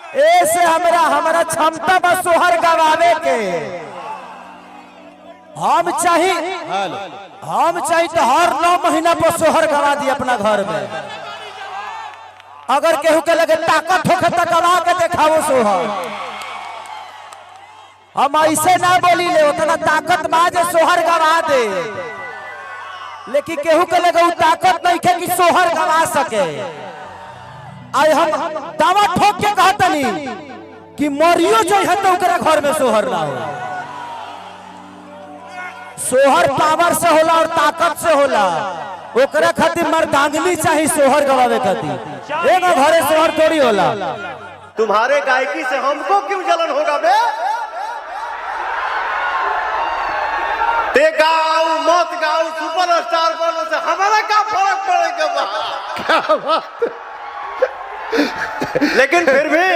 ऐसे हमरा हमरा क्षमता बस सोहर गवावे के। हम चाहिए तो हर 9 महीना पर सोहर गवा दी अपना घर में। अगर केहू के लगे ताकत होके तो गवा के दिखाओ सोहर। हम ऐसे ना बोली ले उतना ताकत बाजे सोहर गवा दे, लेकिन केहू के लगे वो ताकत नहीं है कि सोहर गवा सके। आई हम दावा ठोक के कहतनी कि मरियो जो है तो ओकरा घर में सोहर ना हो। सोहर पावर से होला और ताकत से होला। ओकरा खातिर मर्दांगनी चाहिए सोहर गवावे खातिर। एगो घरे सोहर थोड़ी होला। तुम्हारे गायकी से हमको क्यों जलन होगा बे? ते गाओ मत गाओ सुपरस्टार बनो से हमारा क्या फर्क पड़ेगा? क्या बात। लेकिन फिर भी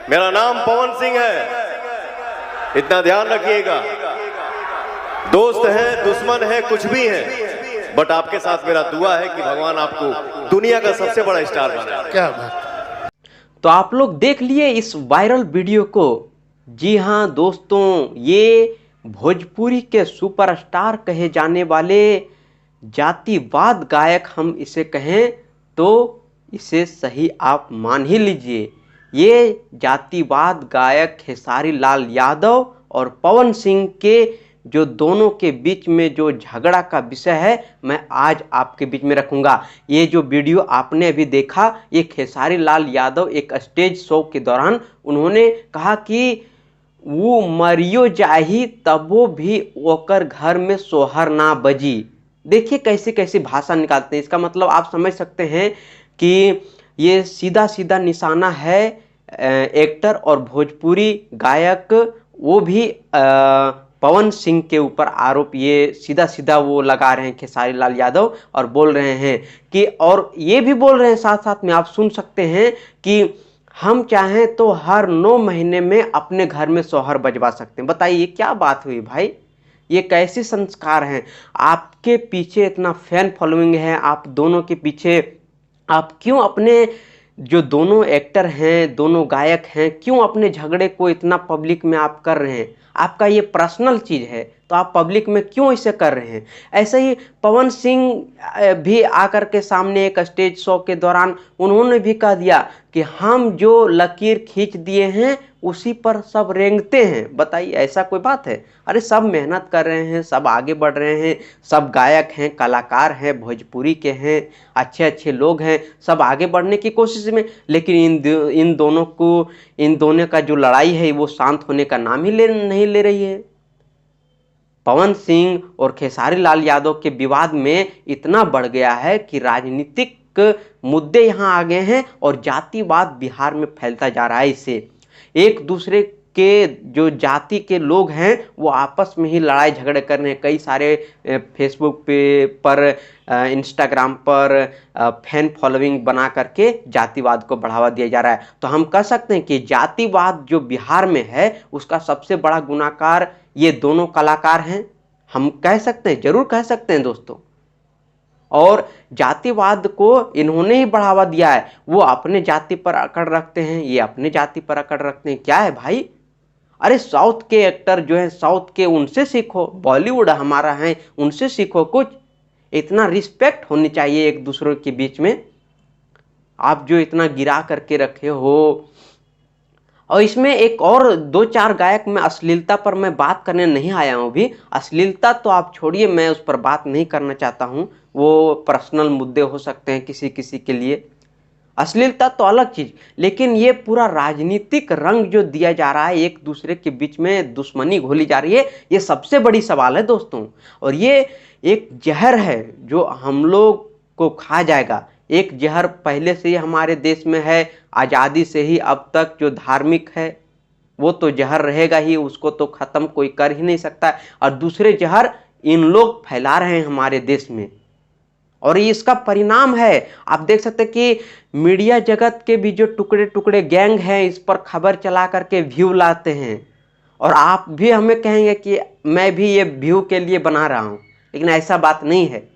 मेरा नाम पवन सिंह है, इतना ध्यान रखिएगा। दोस्त है दुश्मन है कुछ भी है, बट आपके साथ मेरा दुआ है कि भगवान आपको दुनिया का सबसे बड़ा स्टार बनाए। क्या बात। तो आप लोग देख लिए इस वायरल वीडियो को। जी हाँ दोस्तों, ये भोजपुरी के सुपरस्टार कहे जाने वाले जातिवाद गायक हम इसे कहें तो इसे सही आप मान ही लीजिए। ये जातिवाद गायक खेसारी लाल यादव और पवन सिंह के जो दोनों के बीच में जो झगड़ा का विषय है, मैं आज आपके बीच में रखूंगा। ये जो वीडियो आपने अभी देखा, ये खेसारी लाल यादव एक स्टेज शो के दौरान उन्होंने कहा कि वो मरियो जाही तबो भी ओकर घर में सोहर ना बजी। देखिए कैसे कैसे भाषा निकालते हैं। इसका मतलब आप समझ सकते हैं कि ये सीधा सीधा निशाना है एक्टर और भोजपुरी गायक, वो भी पवन सिंह के ऊपर आरोप ये सीधा सीधा वो लगा रहे हैं खेसारी लाल यादव, और बोल रहे हैं कि, और ये भी बोल रहे हैं साथ साथ में आप सुन सकते हैं कि हम चाहें तो हर 9 महीने में अपने घर में सोहर बजवा सकते हैं। बताइए क्या बात हुई भाई, ये कैसे संस्कार हैं? आपके पीछे इतना फैन फॉलोइंग है, आप दोनों के पीछे आप क्यों अपने जो दोनों एक्टर हैं, दोनों गायक हैं, क्यों अपने झगड़े को इतना पब्लिक में आप कर रहे हैं? आपका ये पर्सनल चीज़ है तो आप पब्लिक में क्यों इसे कर रहे हैं? ऐसे ही पवन सिंह भी आकर के सामने एक स्टेज शो के दौरान उन्होंने भी कह दिया कि हम जो लकीर खींच दिए हैं उसी पर सब रेंगते हैं। बताइए ऐसा कोई बात है? अरे सब मेहनत कर रहे हैं, सब आगे बढ़ रहे हैं, सब गायक हैं, कलाकार हैं, भोजपुरी के हैं, अच्छे अच्छे लोग हैं, सब आगे बढ़ने की कोशिश में, लेकिन इन दोनों का जो लड़ाई है वो शांत होने का नाम ही नहीं ले रही है। पवन सिंह और खेसारी लाल यादव के विवाद में इतना बढ़ गया है कि राजनीतिक मुद्दे यहाँ आ गए हैं और जातिवाद बिहार में फैलता जा रहा है। इससे एक दूसरे के जो जाति के लोग हैं वो आपस में ही लड़ाई झगड़े कर रहे हैं। कई सारे फेसबुक पर इंस्टाग्राम पर फैन फॉलोइंग बना करके जातिवाद को बढ़ावा दिया जा रहा है। तो हम कह सकते हैं कि जातिवाद जो बिहार में है उसका सबसे बड़ा गुनाहगार ये दोनों कलाकार हैं। हम कह सकते हैं, जरूर कह सकते हैं दोस्तों। और जातिवाद को इन्होंने ही बढ़ावा दिया है। वो अपने जाति पर अकड़ रखते हैं, ये अपने जाति पर अकड़ रखते हैं। क्या है भाई? अरे साउथ के एक्टर जो हैं, साउथ के, उनसे सीखो। बॉलीवुड हमारा है, उनसे सीखो कुछ। इतना रिस्पेक्ट होनी चाहिए एक दूसरे के बीच में। आप जो इतना गिरा करके रखे हो। और इसमें एक और 2-4 गायक में अश्लीलता पर मैं बात करने नहीं आया हूँ अभी। अश्लीलता तो आप छोड़िए, मैं उस पर बात नहीं करना चाहता हूँ, वो पर्सनल मुद्दे हो सकते हैं किसी किसी के लिए। अश्लीलता तो अलग चीज़, लेकिन ये पूरा राजनीतिक रंग जो दिया जा रहा है, एक दूसरे के बीच में दुश्मनी घोली जा रही है, ये सबसे बड़ी सवाल है दोस्तों। और ये एक जहर है जो हम लोग को खा जाएगा। एक जहर पहले से ही हमारे देश में है, आज़ादी से ही अब तक जो धार्मिक है वो तो जहर रहेगा ही, उसको तो ख़त्म कोई कर ही नहीं सकता। और दूसरे जहर इन लोग फैला रहे हैं हमारे देश में, और ये इसका परिणाम है। आप देख सकते हैं कि मीडिया जगत के भी जो टुकड़े टुकड़े गैंग हैं, इस पर खबर चला करके व्यू लाते हैं। और आप भी हमें कहेंगे कि मैं भी ये व्यू के लिए बना रहा हूँ, लेकिन ऐसा बात नहीं है।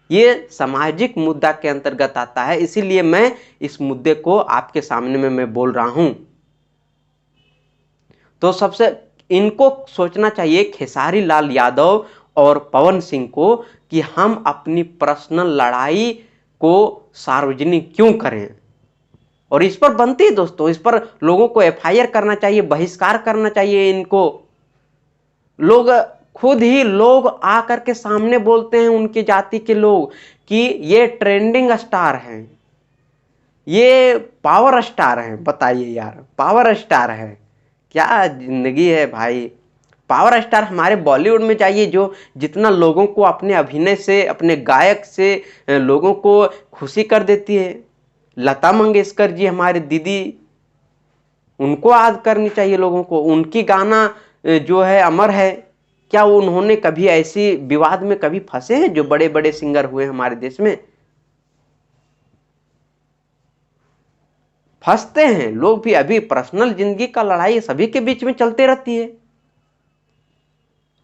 ये सामाजिक मुद्दा के अंतर्गत आता है, इसीलिए मैं इस मुद्दे को आपके सामने में मैं बोल रहा हूं। तो सबसे इनको सोचना चाहिए, खेसारी लाल यादव और पवन सिंह को, कि हम अपनी पर्सनल लड़ाई को सार्वजनिक क्यों करें। और इस पर बनती है दोस्तों, इस पर लोगों को एफआईआर करना चाहिए, बहिष्कार करना चाहिए इनको। लोग खुद ही लोग आकर के सामने बोलते हैं, उनकी जाति के लोग, कि ये ट्रेंडिंग स्टार हैं, ये पावर स्टार हैं। बताइए यार, पावर स्टार है, क्या जिंदगी है भाई। पावर स्टार हमारे बॉलीवुड में चाहिए, जो जितना लोगों को अपने अभिनय से, अपने गायक से लोगों को खुशी कर देती है। लता मंगेशकर जी हमारे दीदी, उनको याद करनी चाहिए लोगों को। उनकी गाना जो है अमर है। क्या उन्होंने कभी ऐसी विवाद में कभी फंसे हैं जो बड़े बड़े सिंगर हुए हमारे देश में? फंसते हैं लोग भी। अभी पर्सनल जिंदगी का लड़ाई सभी के बीच में चलते रहती है,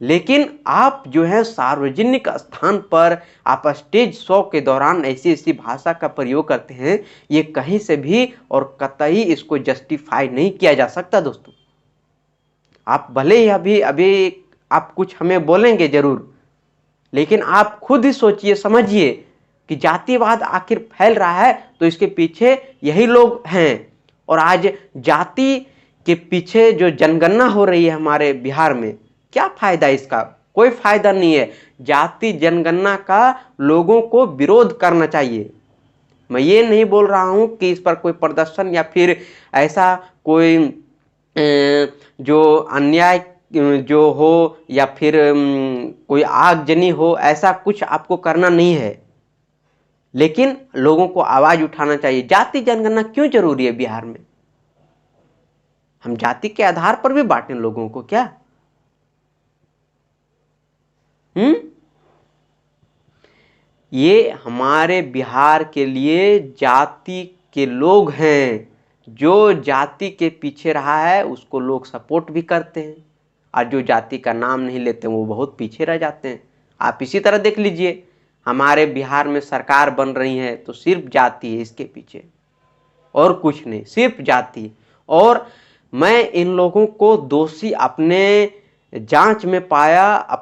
लेकिन आप जो है सार्वजनिक स्थान पर आप स्टेज शो के दौरान ऐसी ऐसी भाषा का प्रयोग करते हैं, ये कहीं से भी और कतई इसको जस्टिफाई नहीं किया जा सकता दोस्तों। आप भले ही अभी आप कुछ हमें बोलेंगे जरूर, लेकिन आप खुद ही सोचिए, समझिए कि जातिवाद आखिर फैल रहा है तो इसके पीछे यही लोग हैं। और आज जाति के पीछे जो जनगणना हो रही है हमारे बिहार में, क्या फायदा इसका? कोई फायदा नहीं है। जाति जनगणना का लोगों को विरोध करना चाहिए। मैं ये नहीं बोल रहा हूं कि इस पर कोई प्रदर्शन या फिर ऐसा कोई जो अन्याय जो हो या फिर कोई आगजनी हो, ऐसा कुछ आपको करना नहीं है, लेकिन लोगों को आवाज उठाना चाहिए। जाति जनगणना क्यों जरूरी है बिहार में? हम जाति के आधार पर भी बांटें लोगों को क्या? ये हमारे बिहार के लिए जाति के लोग हैं। जो जाति के पीछे रहा है उसको लोग सपोर्ट भी करते हैं, और जो जाति का नाम नहीं लेते वो बहुत पीछे रह जाते हैं। आप इसी तरह देख लीजिए, हमारे बिहार में सरकार बन रही है तो सिर्फ जाति है इसके पीछे, और कुछ नहीं, सिर्फ जाति। और मैं इन लोगों को दोषी अपने जांच में पाया।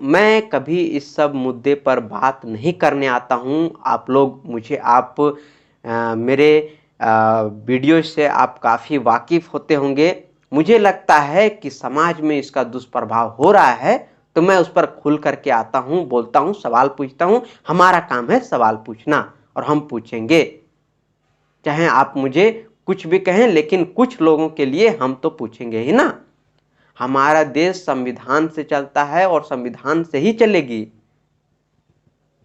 मैं कभी इस सब मुद्दे पर बात नहीं करने आता हूं। आप लोग मुझे मेरे वीडियो से आप काफ़ी वाकिफ होते होंगे। मुझे लगता है कि समाज में इसका दुष्प्रभाव हो रहा है, तो मैं उस पर खुल करके आता हूं, बोलता हूं, सवाल पूछता हूं। हमारा काम है सवाल पूछना, और हम पूछेंगे, चाहे आप मुझे कुछ भी कहें, लेकिन कुछ लोगों के लिए हम तो पूछेंगे ही ना। हमारा देश संविधान से चलता है और संविधान से ही चलेगी।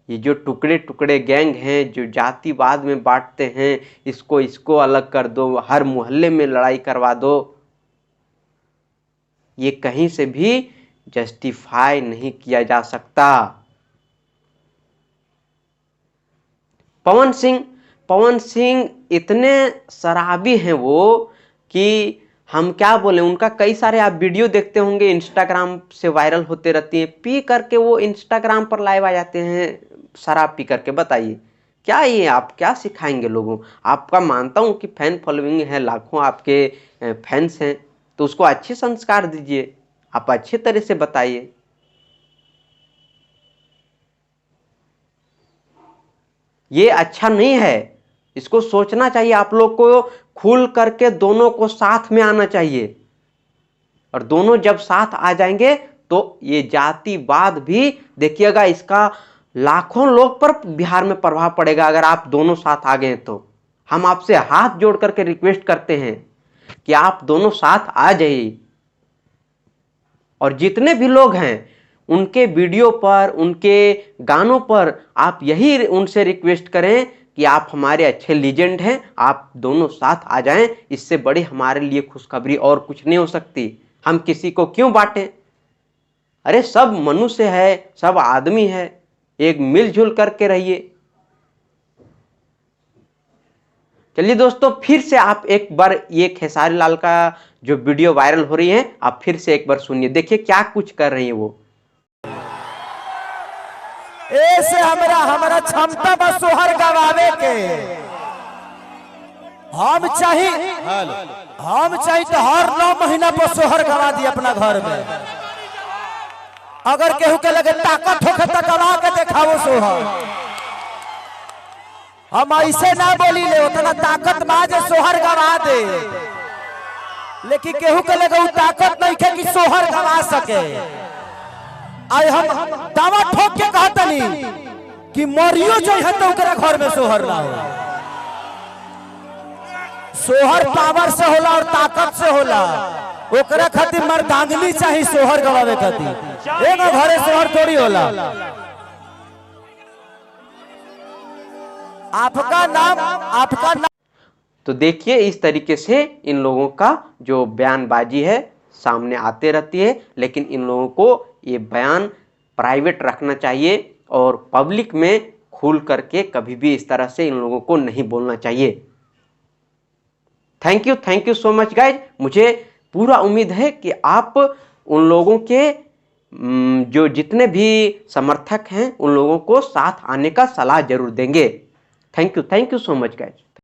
ये जो टुकड़े टुकड़े गैंग हैं, जो जातिवाद में बांटते हैं, इसको अलग कर दो, हर मोहल्ले में लड़ाई करवा दो, ये कहीं से भी जस्टिफाई नहीं किया जा सकता। पवन सिंह इतने शराबी हैं वो कि हम क्या बोले। उनका कई सारे आप वीडियो देखते होंगे, इंस्टाग्राम से वायरल होते रहती हैं। पी करके वो इंस्टाग्राम पर लाइव आ जाते हैं शराब पी करके। बताइए क्या ये आप क्या सिखाएंगे लोगों? आपका मानता हूं कि फैन फॉलोइंग है, लाखों आपके फैंस हैं, तो उसको अच्छे संस्कार दीजिए, आप अच्छे तरह से बताइए। ये अच्छा नहीं है, इसको सोचना चाहिए। आप लोग को खुल करके दोनों को साथ में आना चाहिए, और दोनों जब साथ आ जाएंगे तो ये जातिवाद भी देखिएगा, इसका लाखों लोग पर बिहार में प्रभाव पड़ेगा अगर आप दोनों साथ आ गए। तो हम आपसे हाथ जोड़ करके रिक्वेस्ट करते हैं कि आप दोनों साथ आ जाइए। और जितने भी लोग हैं उनके वीडियो पर, उनके गानों पर आप यही उनसे रिक्वेस्ट करें कि आप हमारे अच्छे लीजेंड हैं, आप दोनों साथ आ जाएं। इससे बड़ी हमारे लिए खुशखबरी और कुछ नहीं हो सकती। हम किसी को क्यों बांटें? अरे सब मनुष्य है, सब आदमी है, एक मिलजुल करके रहिए। चलिए दोस्तों, फिर से आप एक बार ये खेसारी लाल का जो वीडियो वायरल हो रही है, आप फिर से एक बार सुनिए, देखिए क्या कुछ कर रही है वो। ऐसे हमरा क्षमता बस सोहर गवावे के। हम चाहिए तो हर 9 महीना पर सोहर गवा दी अपना घर में। अगर केहू के लगे ताकत होखे तो गवा के दिखाओ सोहर। हम ऐसे ना बोली ले, उतना ताकत बाज सोहर गवा दे, लेकिन केहू के लगे ताकत नहीं है कि सोहर गवा सके। आई हम दावा ठोक के कहतनी कि मरियो जो है तो ओकरा घर में सोहर ना हो। सोहर पावर से होला और ताकत से होला। ओकरा खातिर मर्दांगनी चाहिए सोहर गवावे खातिर। एगो घरे सोहर थोड़ी होला। आपका नाम। तो देखिए इस तरीके से इन लोगों का जो बयानबाजी है सामने आते रहती है, लेकिन इन लोगों को ये बयान प्राइवेट रखना चाहिए और पब्लिक में खुल करके कभी भी इस तरह से इन लोगों को नहीं बोलना चाहिए। Thank you so much guys. मुझे पूरा उम्मीद है कि आप उन लोगों के जो जितने भी समर्थक हैं उन लोगों को साथ आने का सलाह जरूर देंगे। Thank you so much guys.